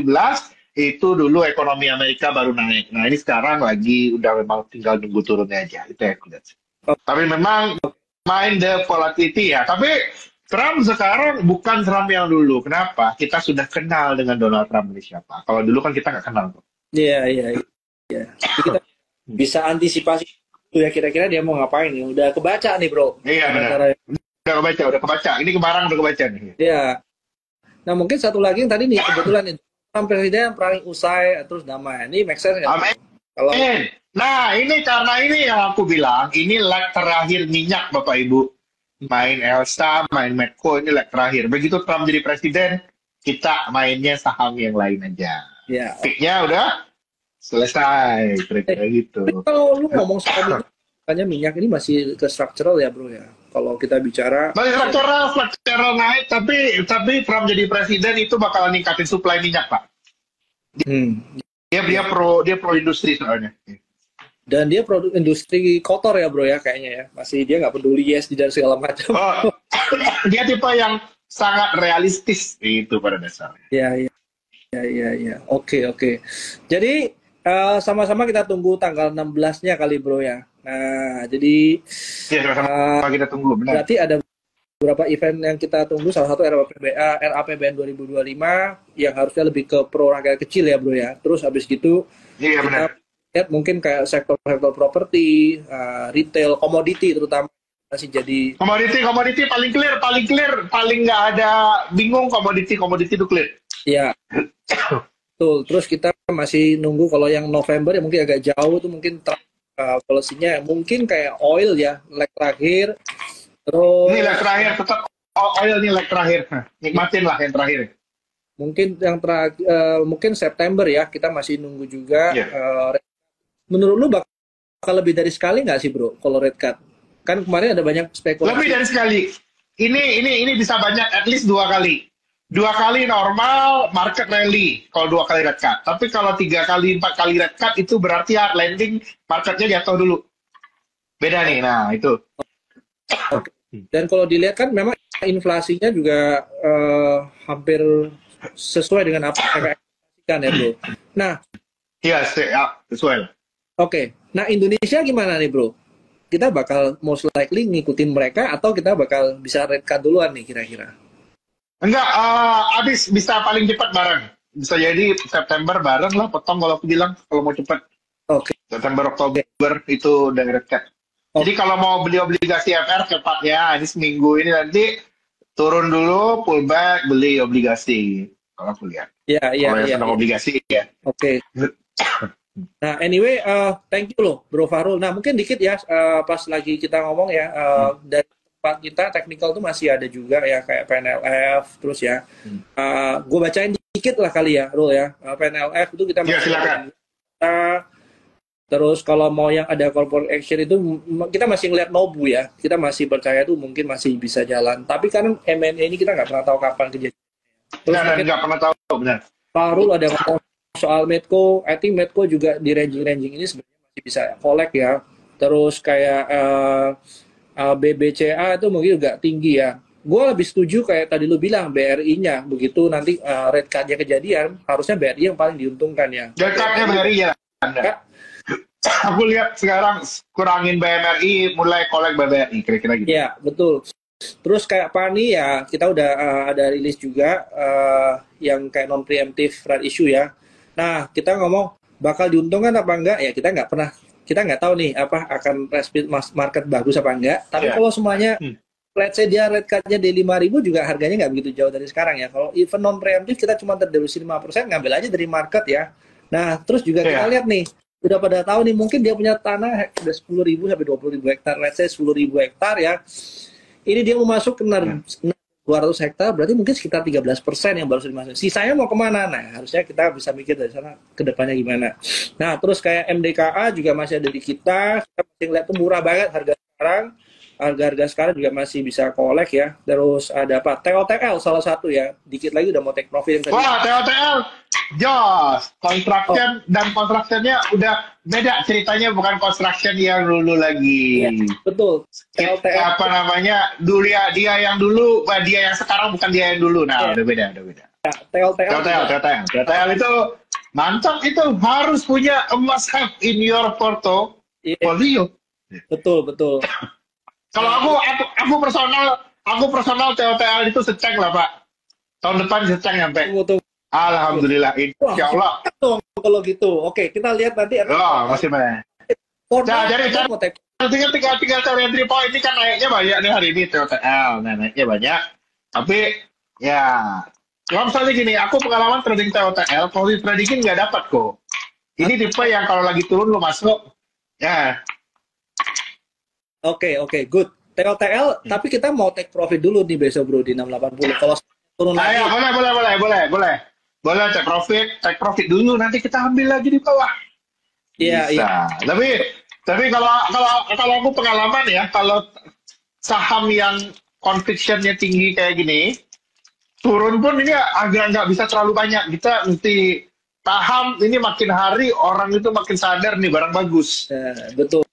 itu dulu ekonomi Amerika baru naik. Nah ini sekarang lagi udah memang tinggal nunggu turunnya aja. Itu yang aku lihat. Tapi memang main the volatility ya. Tapi Trump sekarang bukan Trump yang dulu. Kenapa? Kita sudah kenal dengan Donald Trump ini siapa. Kalau dulu kan kita nggak kenal. Iya, iya, iya. Jadi kita bisa antisipasi tuh ya kira-kira dia mau ngapain nih. Udah kebaca nih, Bro. Iya benar. Udah kebaca. Ini kemarin udah kebaca nih. Iya. Nah, mungkin satu lagi yang tadi nih kebetulan itu Trump presiden perang usai terus damai. Ini make sense nggak? Amin. Kalau Nah, ini karena ini yang aku bilang, ini leg terakhir minyak, Bapak Ibu. Main Elsa, main Medco, ini leg terakhir. Begitu Trump jadi presiden, kita mainnya saham yang lain aja. ya, Peaknya udah selesai, kira-kira gitu. kalau lu ngomong soal itu, makanya minyak ini masih ke structural ya, Bro ya. Kalau kita bicara Masih struktural naik, tapi Trump jadi presiden itu bakalan ningkatin suplai minyak, Pak. Dia pro industri soalnya. dan dia produk industri kotor ya, Bro ya, kayaknya ya. Masih dia nggak peduli ESG dan segala macam. Oh, dia tipe yang sangat realistis itu pada dasarnya. Ya. Oke. Jadi sama-sama kita tunggu tanggal 16-nya kali, Bro ya. Nah, jadi Ya, sama-sama kita tunggu, benar. berarti ada beberapa event yang kita tunggu. Salah satu RAPBN 2025 yang harusnya lebih ke pro rakyat kecil ya, Bro ya. Terus habis gitu Iya, benar. kita lihat mungkin kayak sektor-sektor properti, retail, komoditi terutama masih jadi Komoditi paling clear, paling nggak ada bingung, komoditi itu clear. ya. Betul. Terus kita masih nunggu kalau yang November ya mungkin agak jauh tuh mungkin policy-nya mungkin kayak oil ya, leg terakhir. Terus Ini leg terakhir, tetap oil nih leg terakhir. Nikmatin lah yang terakhir. mungkin yang terakhir mungkin September ya, kita masih nunggu juga. Iya. Menurut lu bakal lebih dari sekali nggak sih, Bro, kalau rate cut? Kan kemarin ada banyak spekulasi. Lebih dari sekali. Ini bisa banyak, at least 2 kali. 2 kali normal market rally kalau 2 kali red cut. Tapi kalau 3 kali 4 kali red cut itu berarti hard landing, marketnya jatuh dulu. Beda nih, nah itu. Dan kalau dilihat kan memang inflasinya juga hampir sesuai dengan apa yang mereka ekspektasikan ya, Bro. Nah, Iya, sesuai. oke. Nah, Indonesia gimana nih, Bro? Kita bakal most likely ngikutin mereka atau kita bakal bisa rate cut duluan nih kira-kira? Enggak, habis bisa paling cepat bareng. Bisa jadi September bareng lah, potong kalau aku bilang, kalau mau cepat. Oke. September, Oktober itu udah red cut. Jadi kalau mau beli obligasi FR cepatnya, ini seminggu ini nanti turun dulu, pullback, beli obligasi. Kalau aku lihat. Iya. Kalau yang senang obligasi ya. Oke. Nah, anyway, thank you loh, Bro Farul. Nah, mungkin dikit ya, pas lagi kita ngomong ya, dari tempat kita technical tuh masih ada juga ya, kayak PNLF, terus ya. Gue bacain dikit lah kali ya, Rul ya. PNLF itu kita Ya, silakan. Terus kalau mau yang ada corporate action itu, kita masih ngeliat Nobu ya. Kita masih percaya tuh mungkin masih bisa jalan. Tapi kan M&A ini kita nggak pernah tahu kapan kejadian. Terus Nggak pernah tahu, benar. Farul ada ngomong soal Medco, I think Medco juga di range-range ini sebenarnya masih bisa collect ya. Terus kayak BBCA itu mungkin juga tinggi ya. Gue lebih setuju kayak tadi lu bilang BRI-nya, begitu nanti rate cut-nya kejadian, harusnya BRI yang paling diuntungkan ya. Rate cut-nya BRI ya. Aku lihat sekarang kurangin BMRI, mulai collect BBRI, kira-kira gitu. Iya, betul. Terus kayak PANI ya, kita udah ada rilis juga yang kayak non-preemptive right issue ya. Nah, kita ngomong bakal diuntungkan apa enggak ya, kita nggak tahu nih apa akan respect market bagus apa enggak. Tapi kalau semuanya let's say dia rate cut-nya di 5.000 juga harganya nggak begitu jauh dari sekarang ya. Kalau even non-preemptive kita cuma terdeduksi 5%, ngambil aja dari market ya. Nah, terus juga kita lihat nih, udah pada tahu nih mungkin dia punya tanah udah 10.000 sampai 20.000 hektar, let's say 10.000 hektar ya. Ini dia mau masuk ke 200 hektar berarti mungkin sekitar 13% yang baru dimasukin. Sisanya mau kemana? Nah, harusnya kita bisa mikir dari sana ke depannya gimana. Nah, terus kayak MDKA juga masih ada di kita masih lihat tuh murah banget harga sekarang. Harga-harga sekarang juga masih bisa kolek ya. Terus ada apa? TOTL salah satu ya. Dikit lagi udah mau take profit yang tadi. Wah, TOTL, jos. Construction dan constructionnya udah beda ceritanya, bukan construction yang dulu lagi. Ya, betul. TOTL Apa namanya? Dia yang dulu, dia yang sekarang bukan dia yang dulu. Nah, udah beda, udah beda. ya, TOTL TOTL itu mantap, itu harus punya a must have in your portfolio. betul. Kalau aku personal TOTL itu seceng lah Pak. Tahun depan seceng nyampe. Tunggu. Alhamdulillah, insya Allah. Kalau gitu, oke kita lihat nanti. Masih banyak. Nah, jadi tinggal cari entry point. Ini kan naiknya banyak nih hari ini TOTL. Nah, naiknya banyak. Tapi ya, kalau misalnya gini, aku pengalaman trading TOTL, kalau di tradingin nggak dapat kok. Ini tipe yang kalau lagi turun lo masuk, ya. Oke, good. TOTL, tapi kita mau take profit dulu nih besok bro di 680. Kalau turun lagi. Boleh take profit dulu, nanti kita ambil lagi di bawah. Iya. Tapi kalau aku pengalaman ya, kalau saham yang convictionnya tinggi kayak gini, turun pun ini agak nggak bisa terlalu banyak. Kita mesti paham ini makin hari orang itu makin sadar nih barang bagus. Betul.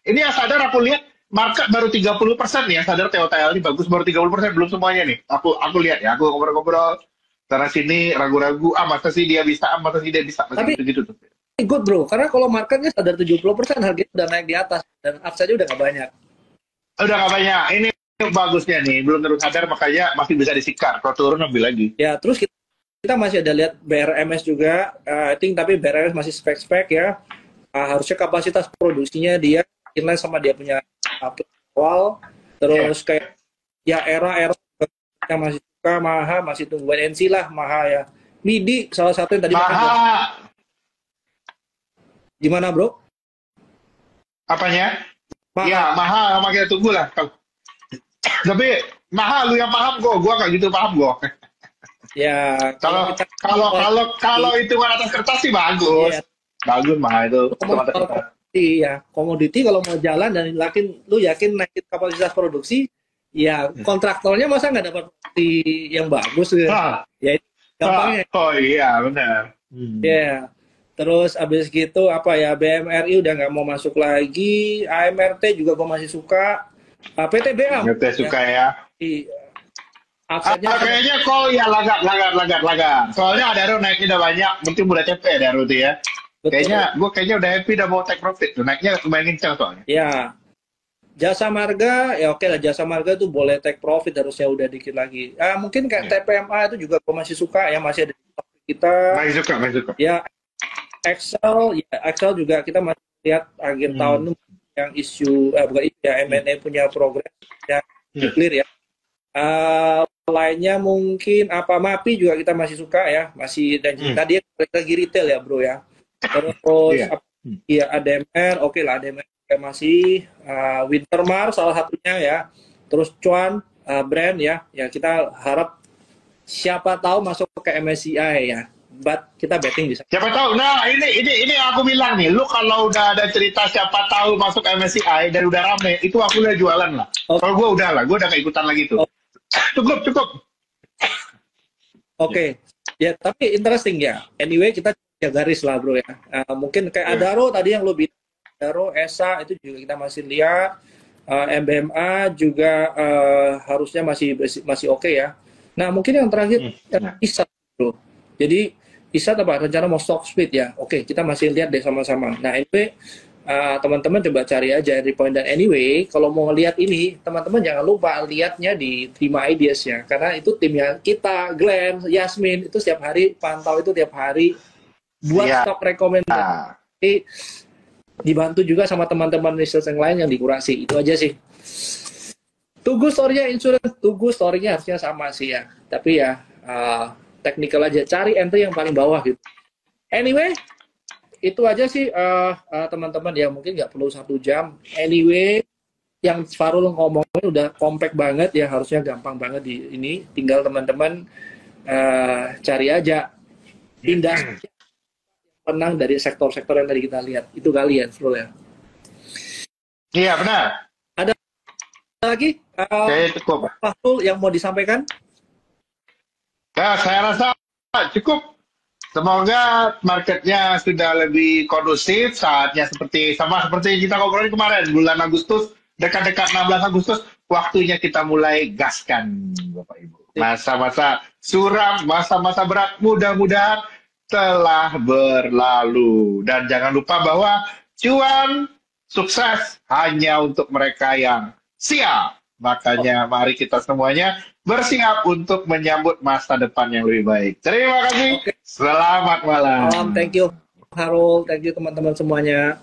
Ini yang sadar aku lihat market baru 30% nih yang sadar TOTL ini bagus, baru 30%, belum semuanya nih. Aku lihat ya, aku ngobrol-ngobrol sana sini ragu-ragu, masa sih dia bisa, tapi gitu tuh. Good bro, karena kalau marketnya sadar 70% harganya udah naik di atas dan upside-nya udah nggak banyak. Ini bagusnya nih, belum terus sadar makanya masih bisa disikat. Kalau turun ambil lagi. Ya, terus kita masih ada lihat BRMS juga, I think tapi BRMS masih spek-spek ya. Harusnya kapasitas produksinya dia inline sama dia punya awal. Terus kayak ya era yang masih suka Maha, masih tunggu NC lah Maha ya. MIDI salah satu yang tadi Maha. Gimana bro? Apanya? Ya Maha sama kita tunggu lah. Tapi Maha lu yang paham kok, gua nggak gitu paham gua. Ya kalau hitungan atas kertas sih bagus. Iya. Bagus Maha itu. Iya, komoditi kalau mau jalan dan lu yakin naikin kapasitas produksi, ya kontraktornya masa nggak dapat yang bagus gitu. Ya itu gampangnya. Oh iya benar. Ya. Terus abis gitu apa ya, BMRI udah nggak mau masuk lagi, AMRT juga gua masih suka, PTBA. Suka ya. Kayaknya kok ya lagat. Soalnya Adaro naiknya udah banyak, mungkin udah capek Adaro tuh ya. Kayaknya udah happy, udah mau take profit tuh, naiknya lumayan kencang soalnya. Ya, Jasa Marga ya oke lah, Jasa Marga tuh boleh take profit, harusnya udah dikit lagi. Mungkin kayak TPMA itu juga gue masih suka ya, masih ada di topik kita. Masih suka. Ya, Excel juga kita masih lihat akhir tahun itu yang isu bukan isu ya, M&A punya progres ya clear ya. Lainnya mungkin apa MAPI juga kita masih suka ya, masih dan tadi lagi retail ya bro ya. Terus ADMR, oke lah ADMR masih, Wintermar salah satunya ya. Terus Cuan brand ya kita harap siapa tahu masuk ke MSCI ya. But kita betting bisa. Siapa tahu. Nah ini aku bilang nih, lu kalau udah ada cerita siapa tahu masuk MSCI dan udah rame, itu aku udah jualan lah. Kalau gue udah gak ikutan lagi tuh. Cukup. Oke. Ya tapi interesting ya. Anyway kita garis lah bro ya. Mungkin kayak Adaro tadi yang lo bilang, Adaro, ESA itu juga kita masih lihat. MBMA juga harusnya masih oke ya. Nah mungkin yang terakhir ISA bro. Jadi ISA apa rencana mau stock split ya. Oke kita masih lihat deh sama-sama. Nah anyway teman-teman coba cari aja entry point, dan anyway kalau mau lihat ini teman-teman jangan lupa lihatnya di Terima Ideas ya, karena itu timnya kita, Glenn, Yasmin itu setiap hari pantau itu tiap hari buat stock rekomendasi, dibantu juga sama teman-teman research yang lain yang dikurasi. Itu aja sih. Tunggu story-nya insurance, tunggu story-nya harusnya sama sih ya, tapi ya technical aja, cari entry yang paling bawah gitu. Anyway, itu aja sih teman-teman ya, mungkin nggak perlu 1 jam. Anyway, yang Farul ngomongin udah kompak banget ya, harusnya gampang banget di ini. Tinggal teman-teman cari aja industri menang dari sektor-sektor yang tadi kita lihat. Itu kali ya, Farul ya. Iya, benar. Ada lagi Oke, cukup. Farul yang mau disampaikan? Ya, saya rasa cukup. Semoga marketnya sudah lebih kondusif saatnya sama seperti kita ngobrolin kemarin bulan Agustus, dekat-dekat 16 Agustus, waktunya kita mulai gaskan, Bapak Ibu. Masa-masa suram, masa-masa berat mudah-mudahan telah berlalu, dan jangan lupa bahwa cuan sukses hanya untuk mereka yang siap. Makanya mari kita semuanya bersiap untuk menyambut masa depan yang lebih baik. Terima kasih. Oke. Selamat malam. Thank you Farul, thank you teman-teman semuanya.